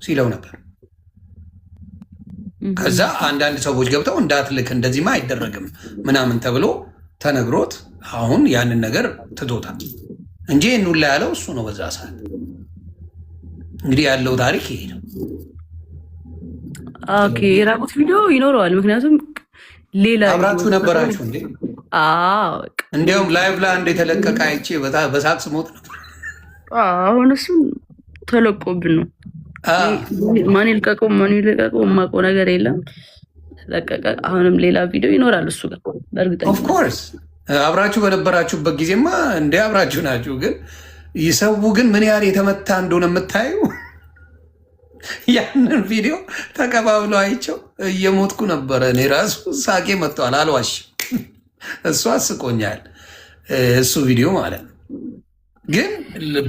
ሲለው ነበር። ከዛ አንዳንድ ሰዎች ገብተው እንዳትልክ እንደዚህማ አይደረግም ምናምን ተብሎ ተነግሮት አሁን ያንን ነገር ትቶታል እንጂ ሁላ ያለው እሱ ነው በዛ ሰዓት። እንግዲህ ያለው ታሪክ ይሄ ነው። ኦኬ የራቁት ቪዲዮ ይኖረዋል። ምክንያቱም ሌላ አብራችሁ ነበራችሁ እንዴ? እንዲያውም ላይቭ ላይ አንድ የተለቀቀ አይቼ በሳቅ ስሞት ነበር። አሁን እሱ ተለቆብን ነው። ማን ይልቀቀው ማን ይልቀቀው የማውቀው ነገር የለም። ተለቀቀ። አሁንም ሌላ ቪዲዮ ይኖራል እሱ ጋር በእርግጠኛ። ኦፍኮርስ አብራችሁ በነበራችሁበት ጊዜማ እንደ አብራችሁ ናችሁ። ግን ይሰው ግን ምን ያህል የተመታ እንደሆነ የምታዩ ያንን ቪዲዮ ተቀባብሎ አይቸው እየሞትኩ ነበረ። እኔ ራሱ ሳቄ መጥተዋል፣ አልዋሽም። እሱ አስቆኛል፣ እሱ ቪዲዮ ማለት ነው። ግን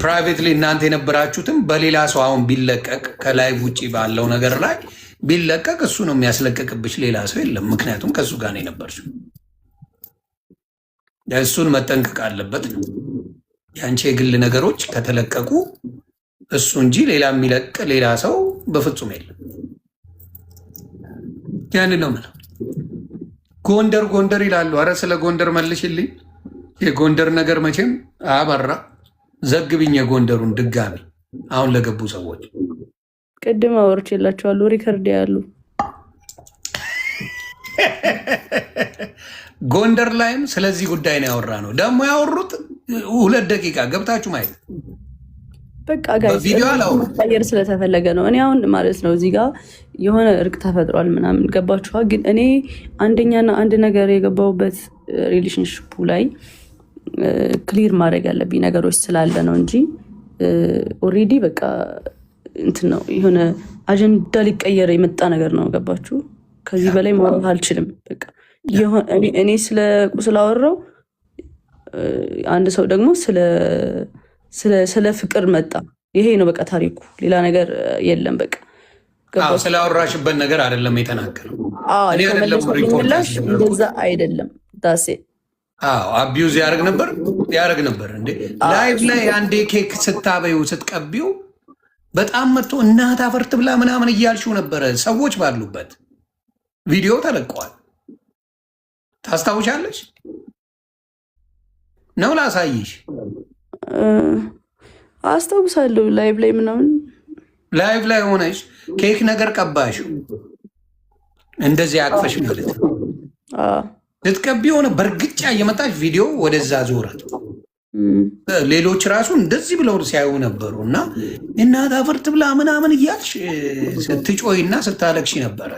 ፕራይቬትሊ እናንተ የነበራችሁትም በሌላ ሰው አሁን ቢለቀቅ ከላይቭ ውጭ ባለው ነገር ላይ ቢለቀቅ እሱ ነው የሚያስለቀቅብሽ፣ ሌላ ሰው የለም። ምክንያቱም ከእሱ ጋር ነው የነበርሽው። እሱን መጠንቀቅ አለበት ነው። የአንቺ የግል ነገሮች ከተለቀቁ እሱ እንጂ ሌላ የሚለቅ ሌላ ሰው በፍጹም የለም። ያን ነው ምለው። ጎንደር ጎንደር ይላሉ። አረ ስለ ጎንደር መልሽልኝ። የጎንደር ነገር መቼም አበራ። ዘግብኝ የጎንደሩን ድጋሚ አሁን ለገቡ ሰዎች ቅድም አወርቼላቸዋለሁ። ሪከርድ ያሉ ጎንደር ላይም ስለዚህ ጉዳይ ነው ያወራ ነው። ደግሞ ያወሩት 2 ደቂቃ ገብታችሁ ማየት በቃ ጋር ስለተፈለገ ነው። እኔ አሁን ማለት ነው እዚህ ጋር የሆነ እርቅ ተፈጥሯል ምናምን ገባችኋል። ግን እኔ አንደኛና አንድ ነገር የገባሁበት ሪሌሽንሽፑ ላይ ክሊር ማድረግ ያለብኝ ነገሮች ስላለ ነው እንጂ ኦልሬዲ በቃ እንትን ነው የሆነ አጀንዳ ሊቀየር የመጣ ነገር ነው። ገባችሁ? ከዚህ በላይ ማውራት አልችልም። በቃ እኔ ስለ ቁስል አወራው፣ አንድ ሰው ደግሞ ስለ ፍቅር መጣ። ይሄ ነው በቃ ታሪኩ፣ ሌላ ነገር የለም። በቃ ስላወራሽበት ነገር አይደለም የተናገረው። እንደዛ አይደለም ዳሴ አቢዩዝ ያደርግ ነበር እንዴ ላይቭ ላይ አንዴ ኬክ ስታበዩ ስትቀቢው በጣም መጥቶ እናት አፈርት ብላ ምናምን እያልሽው ነበረ። ሰዎች ባሉበት ቪዲዮ ተለቀዋል። ታስታውሻለሽ ነው? ላሳይሽ። አስታውሳለሁ። ላይቭ ላይ ምናምን ላይቭ ላይ ሆነሽ ኬክ ነገር ቀባሽው እንደዚህ አቅፈሽ ማለት ነው። ልትቀቢ የሆነ በእርግጫ እየመጣች ቪዲዮ ወደዛ ዞረ። ሌሎች ራሱ እንደዚህ ብለው ሲያዩ ነበሩ። እና እናት አፈርት ብላ ምናምን እያልሽ ስትጮይና ስታለቅሽ ነበረ።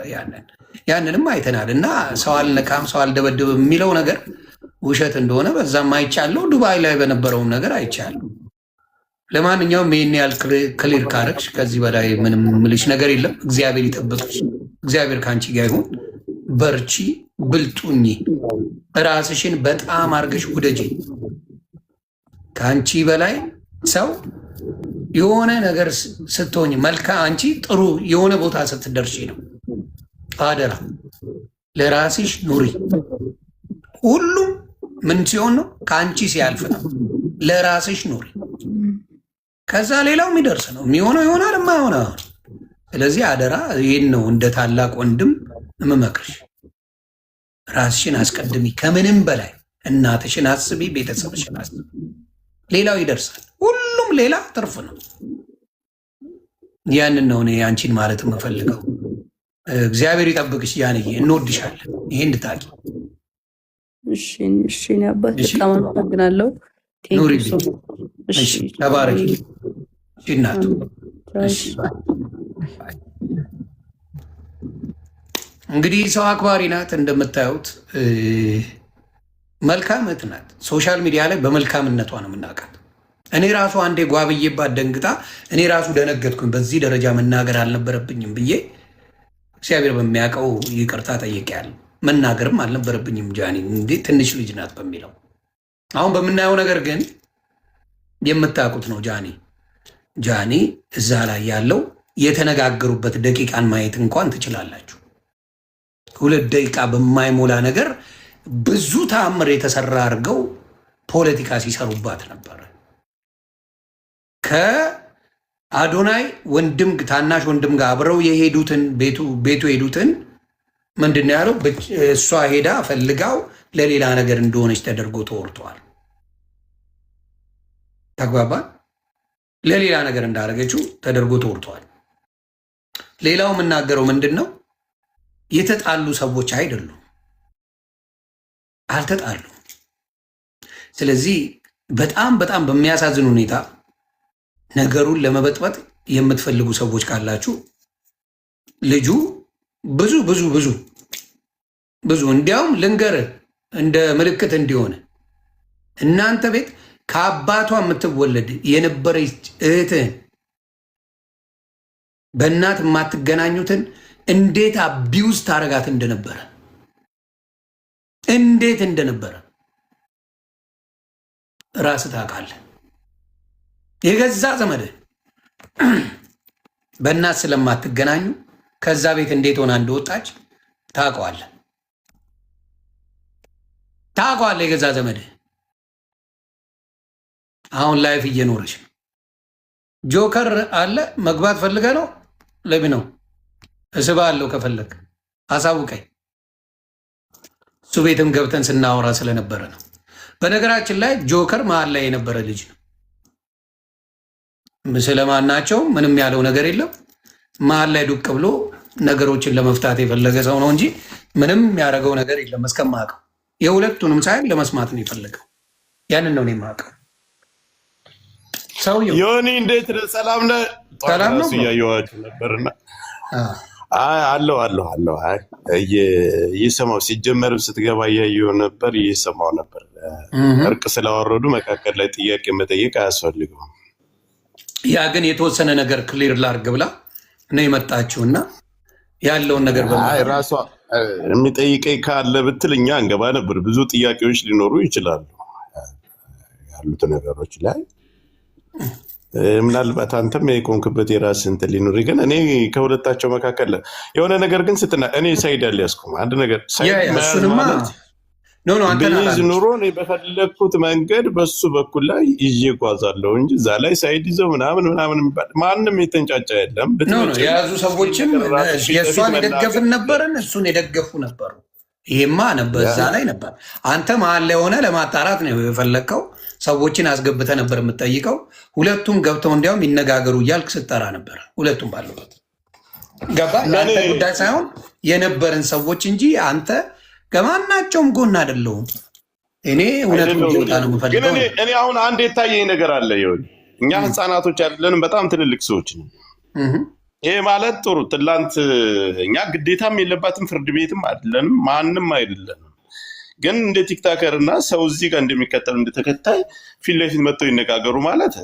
ያንንም አይተናል። እና ሰው አልነካም ሰው አልደበድብም የሚለው ነገር ውሸት እንደሆነ በዛም አይቻለሁ። ዱባይ ላይ በነበረውም ነገር አይቻለሁ። ለማንኛውም ይህን ያህል ክሊር ካረግሽ ከዚህ በላይ ምንም ምልሽ ነገር የለም። እግዚአብሔር ይጠብቅሽ። እግዚአብሔር ከአንቺ ጋር ይሁን። በርቺ፣ ብልጡኝ፣ ራስሽን በጣም አርገሽ ውደጂ። ከአንቺ በላይ ሰው የሆነ ነገር ስትሆኝ አንቺ ጥሩ የሆነ ቦታ ስትደርሺ ነው። አደራ ለራስሽ ኑሪ። ሁሉም ምን ሲሆን ነው? ከአንቺ ሲያልፍ ነው። ለራስሽ ኑሪ። ከዛ ሌላው የሚደርስ ነው። የሚሆነው ይሆናል፣ የማይሆነ። ስለዚህ አደራ ይህን ነው እንደ ታላቅ ወንድም የምመክርሽ። ራስሽን አስቀድሚ። ከምንም በላይ እናትሽን አስቢ፣ ቤተሰብሽን አስቢ። ሌላው ይደርሳል። ሁሉም ሌላ ትርፍ ነው። ያንን ነው እኔ አንቺን ማለት የምፈልገው። እግዚአብሔር ይጠብቅሽ ጃንዬ፣ እንወድሻለን። ይሄ እንድታቂ። እሺ አባት በጣም አመሰግናለሁ። ኑሪ፣ ተባረኪ እናቱ። እንግዲህ ሰው አክባሪ ናት እንደምታዩት፣ መልካም እህት ናት። ሶሻል ሚዲያ ላይ በመልካምነቷ ነው የምናውቃት። እኔ ራሱ አንዴ ጓብዬባት ደንግጣ እኔ ራሱ ደነገጥኩኝ። በዚህ ደረጃ መናገር አልነበረብኝም ብዬ እግዚአብሔር በሚያውቀው ይቅርታ ጠይቄያለሁ። መናገርም አልነበረብኝም። ጃኒ እንዴ ትንሽ ልጅ ናት በሚለው አሁን በምናየው ነገር ግን የምታውቁት ነው። ጃኒ እዛ ላይ ያለው የተነጋገሩበት ደቂቃን ማየት እንኳን ትችላላችሁ። 2 ደቂቃ በማይሞላ ነገር ብዙ ተአምር የተሰራ አድርገው ፖለቲካ ሲሰሩባት ነበረ። አዶናይ ወንድም ታናሽ ወንድም ጋር አብረው የሄዱትን ቤቱ ሄዱትን ምንድን ነው ያለው? እሷ ሄዳ ፈልጋው ለሌላ ነገር እንደሆነች ተደርጎ ተወርቷል። ተግባባን? ለሌላ ነገር እንዳደረገችው ተደርጎ ተወርቷል። ሌላው የምናገረው ምንድን ነው? የተጣሉ ሰዎች አይደሉም፣ አልተጣሉም። ስለዚህ በጣም በጣም በሚያሳዝን ሁኔታ ነገሩን ለመበጥበጥ የምትፈልጉ ሰዎች ካላችሁ ልጁ ብዙ ብዙ ብዙ ብዙ እንዲያውም ልንገርህ እንደ ምልክት እንዲሆን እናንተ ቤት ከአባቷ የምትወለድ የነበረች እህትህን በእናት የማትገናኙትን እንዴት አቢውዝ ታረጋት እንደነበረ ራስህ ታውቃለህ። የገዛ ዘመድህ በእናት ስለማትገናኙ ከዛ ቤት እንዴት ሆና እንደወጣች ታውቀዋለህ። የገዛ ዘመድህ አሁን ላይፍ እየኖረች ነው። ጆከር አለ መግባት ፈልገህ ነው? ለቢ ነው እስብሃለሁ፣ ከፈለግ አሳውቀኝ። እሱ ቤትም ገብተን ስናወራ ስለነበረ ነው። በነገራችን ላይ ጆከር መሀል ላይ የነበረ ልጅ ነው። ስለማናቸው ምንም ያለው ነገር የለም። መሀል ላይ ዱቅ ብሎ ነገሮችን ለመፍታት የፈለገ ሰው ነው እንጂ ምንም ያደረገው ነገር የለም። እስከማውቀው የሁለቱንም ሳይሆን ለመስማት ነው የፈለገው። ያንን ነው የማውቀው። ሰውዬው ዮኒ እንዴት ነህ? ሰላም ነህ? ሰላም ነው። እያየኋችሁ ነበርና አለው እየሰማሁ ሲጀመርም ስትገባ እያየሁ ነበር፣ እየሰማሁ ነበር። እርቅ ስላወረዱ መካከል ላይ ጥያቄ መጠየቅ አያስፈልገውም። ያ ግን የተወሰነ ነገር ክሊር ላርግ ብላ ነው የመጣችውና ያለውን ነገር ራሷ የሚጠይቀኝ ካለ ብትል እኛ እንገባ ነበር። ብዙ ጥያቄዎች ሊኖሩ ይችላሉ ያሉት ነገሮች ላይ ምናልባት አንተም የቆንክበት የራስህ እንትን ሊኖር፣ ግን እኔ ከሁለታቸው መካከል የሆነ ነገር ግን ስትና እኔ ሳይድ ያልያዝኩም አንድ ነገር ብይዝ ኑሮ እኔ በፈለግኩት መንገድ በሱ በኩል ላይ ይዤ እጓዛለሁ እንጂ እዛ ላይ ሳይድ ይዘው ምናምን የሚባል ማንም የተንጫጫ የለም። የያዙ ሰዎችም የእሷን የደገፍን ነበርን፣ እሱን የደገፉ ነበሩ። ይሄማ ነበር እዛ ላይ ነበር። አንተ መሀል ላይ ሆነ ለማጣራት ነው የፈለግከው። ሰዎችን አስገብተህ ነበር የምትጠይቀው። ሁለቱም ገብተው እንዲያውም ይነጋገሩ እያልክ ስትጠራ ነበር። ሁለቱም ባሉበት ገባ። ለአንተ ጉዳይ ሳይሆን የነበረን ሰዎች እንጂ አንተ ከማናቸውም ጎን አይደለሁም። እኔ እውነቱን ሊወጣ ነው የምፈልገው። እኔ አሁን አንድ የታየኝ ነገር አለ። እኛ ህፃናቶች አይደለንም፣ በጣም ትልልቅ ሰዎች ነው። ይሄ ማለት ጥሩ ትላንት እኛ ግዴታም የለባትም፣ ፍርድ ቤትም አይደለንም፣ ማንም አይደለንም። ግን እንደ ቲክታከር እና ሰው እዚህ ጋር እንደሚከተል እንደተከታይ ፊት ለፊት መጥተው ይነጋገሩ ማለት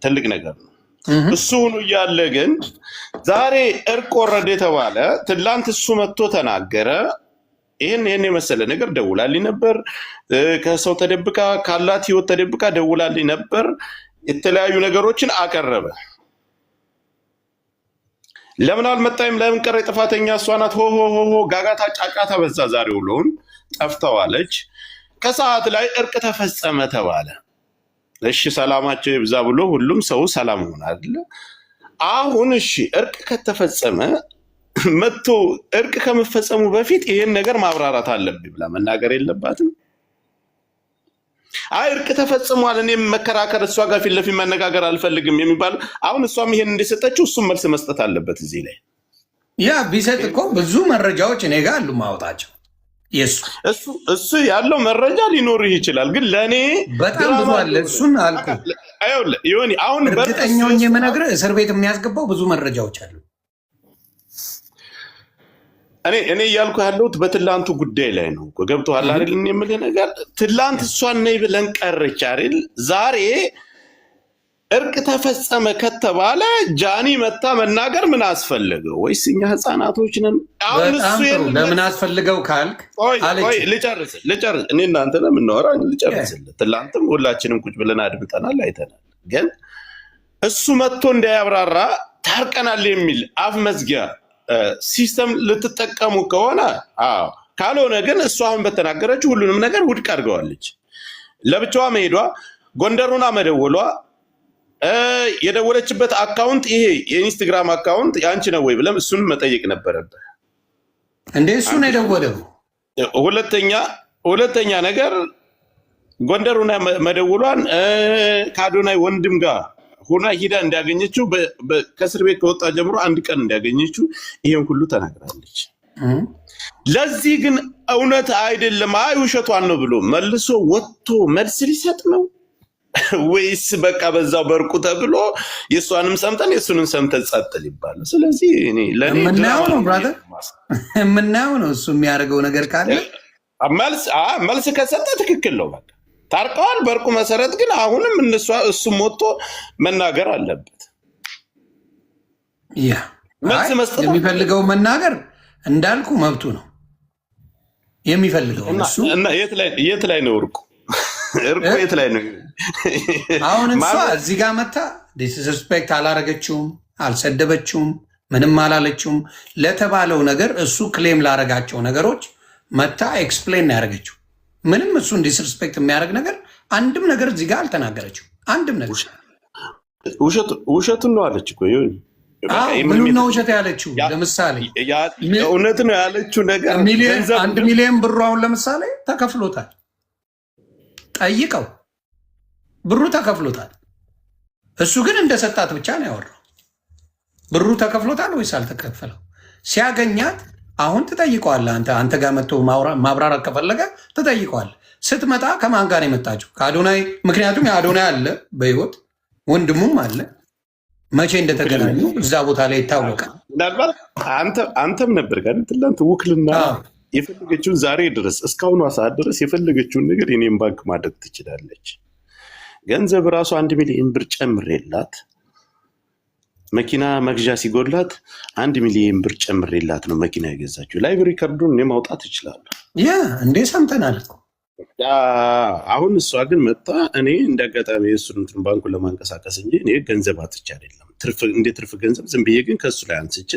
ትልቅ ነገር ነው። እሱ ሆኖ እያለ ግን ዛሬ እርቅ ወረደ የተባለ ትላንት እሱ መጥቶ ተናገረ። ይህን የመሰለ ነገር ደውላልኝ ነበር። ከሰው ተደብቃ ካላት ህይወት ተደብቃ ደውላልኝ ነበር። የተለያዩ ነገሮችን አቀረበ። ለምን አልመጣይም? ለምን ቀረ? ጥፋተኛ እሷ ናት። ሆ ጋጋታ ጫጫታ በዛ። ዛሬ ውሎውን ጠፍተዋለች። ከሰዓት ላይ እርቅ ተፈጸመ ተባለ። እሺ ሰላማቸው ይብዛ ብሎ ሁሉም ሰው ሰላም ሆናል። አሁን እሺ እርቅ ከተፈጸመ መጥቶ እርቅ ከመፈጸሙ በፊት ይሄን ነገር ማብራራት አለብኝ ብላ መናገር የለባትም? አይ እርቅ ተፈጽሟል፣ እኔም መከራከር እሷ ጋር ፊት ለፊት መነጋገር አልፈልግም የሚባል አሁን እሷም ይሄን እንደሰጠችው እሱም መልስ መስጠት አለበት። እዚህ ላይ ያ ቢሰጥ እኮ ብዙ መረጃዎች እኔ ጋር አሉ ማውጣቸው። እሱ ያለው መረጃ ሊኖርህ ይችላል፣ ግን ለእኔ በጣም ብዙ አለ። እሱን አልኩ ሆኒ አሁን እርግጠኛውን የምነግርህ እስር ቤት የሚያስገባው ብዙ መረጃዎች አሉ። እኔ እያልኩ ያለሁት በትላንቱ ጉዳይ ላይ ነው። ገብቶሃል አይደል? የምልህ ነገር ትላንት እሷን ነይ ብለን ቀረች አይደል? ዛሬ እርቅ ተፈጸመ ከተባለ ጃኒ መታ መናገር ምን አስፈልገው? ወይስ እኛ ህፃናቶች ነን? አሁን እሱ ለምን አስፈልገው ካልክ ልጨርስ እኔ እናንተ ነው የምናወራ። ልጨርስልህ። ትላንትም ሁላችንም ቁጭ ብለን አድምጠናል፣ አይተናል። ግን እሱ መጥቶ እንዳያብራራ ታርቀናል የሚል አፍ መዝጊያ ሲስተም ልትጠቀሙ ከሆነ ካልሆነ ግን እሷ አሁን በተናገረችው ሁሉንም ነገር ውድቅ አድርገዋለች። ለብቻዋ መሄዷ፣ ጎንደሩና መደወሏ፣ የደወለችበት አካውንት ይሄ የኢንስታግራም አካውንት ያንቺ ነው ወይ ብለም እሱን መጠየቅ ነበረብህ እንዴ። እሱን የደወለው ሁለተኛ ነገር ጎንደሩና መደውሏን ከአዶናይ ወንድም ጋር ሆና ሂዳ እንዲያገኘችው ከእስር ቤት ከወጣ ጀምሮ አንድ ቀን እንዲያገኘችው ይሄን ሁሉ ተናግራለች። ለዚህ ግን እውነት አይደለም አይ ውሸቷን ነው ብሎ መልሶ ወጥቶ መልስ ሊሰጥ ነው ወይስ በቃ በዛው በርቁ ተብሎ የሷንም ሰምተን የሱንም ሰምተን ጸጥል ይባላል? ስለዚህ እኔ ለኔ ምናው ነው ብራዘር ምናው ነው እሱ የሚያደርገው ነገር ካለ መልስ ከሰጠ ትክክል ነው። በቃ ታርቀዋል በርቁ መሰረት። ግን አሁንም እሱም ወጥቶ መናገር አለበት። ያ መልስ መስጠት የሚፈልገው መናገር እንዳልኩ መብቱ ነው የሚፈልገው እሱ። እና የት ላይ ነው እርቁ የት ላይ ነው? አሁን እሷ እዚህ ጋር መታ ዲስሪስፔክት አላረገችውም፣ አልሰደበችውም፣ ምንም አላለችውም። ለተባለው ነገር እሱ ክሌም ላረጋቸው ነገሮች መታ ኤክስፕሌን ያደረገችው ምንም እሱን ዲስሪስፔክት የሚያደርግ ነገር አንድም ነገር እዚህ ጋር አልተናገረችው። አንድም ነገር ውሸቱን ነው አለች እኮ ምኑ ነው ውሸት ያለችው? ለምሳሌ እውነት ነው ያለችው ነገር 1 ሚሊዮን ብሩ አሁን ለምሳሌ ተከፍሎታል። ጠይቀው ብሩ ተከፍሎታል። እሱ ግን እንደሰጣት ብቻ ነው ያወራው። ብሩ ተከፍሎታል ወይስ አልተከፈለው? ሲያገኛት አሁን ትጠይቀዋለህ። አንተ ጋር መጥቶ ማብራራት ከፈለገ ትጠይቀዋለህ። ስትመጣ ከማን ጋር የመጣችው? ከአዶናይ። ምክንያቱም የአዶናይ አለ በህይወት ወንድሙም አለ። መቼ እንደተገናኙ እዛ ቦታ ላይ ይታወቃል። ምናልባት አንተም ነበር ጋር ትላንት ውክልና የፈለገችውን ዛሬ ድረስ እስካሁኗ ሰዓት ድረስ የፈለገችውን ነገር የኔም ባንክ ማድረግ ትችላለች። ገንዘብ ራሱ 1 ሚሊዮን ብር ጨምሬላት መኪና መግዣ ሲጎላት 1 ሚሊዮን ብር ጨምሬላት ነው መኪና የገዛችው። ላይቭ ሪከርዱን እኔ ማውጣት እችላለሁ። ያ እንዴ ሰምተናል። አሁን እሷ ግን መጣ እኔ እንዳጋጣሚ የእሱን ባንኩን ለማንቀሳቀስ እንጂ እኔ ገንዘብ አትቻ አይደለም ትርፍ ገንዘብ ዝም ብዬ ግን ከእሱ ላይ አንስቼ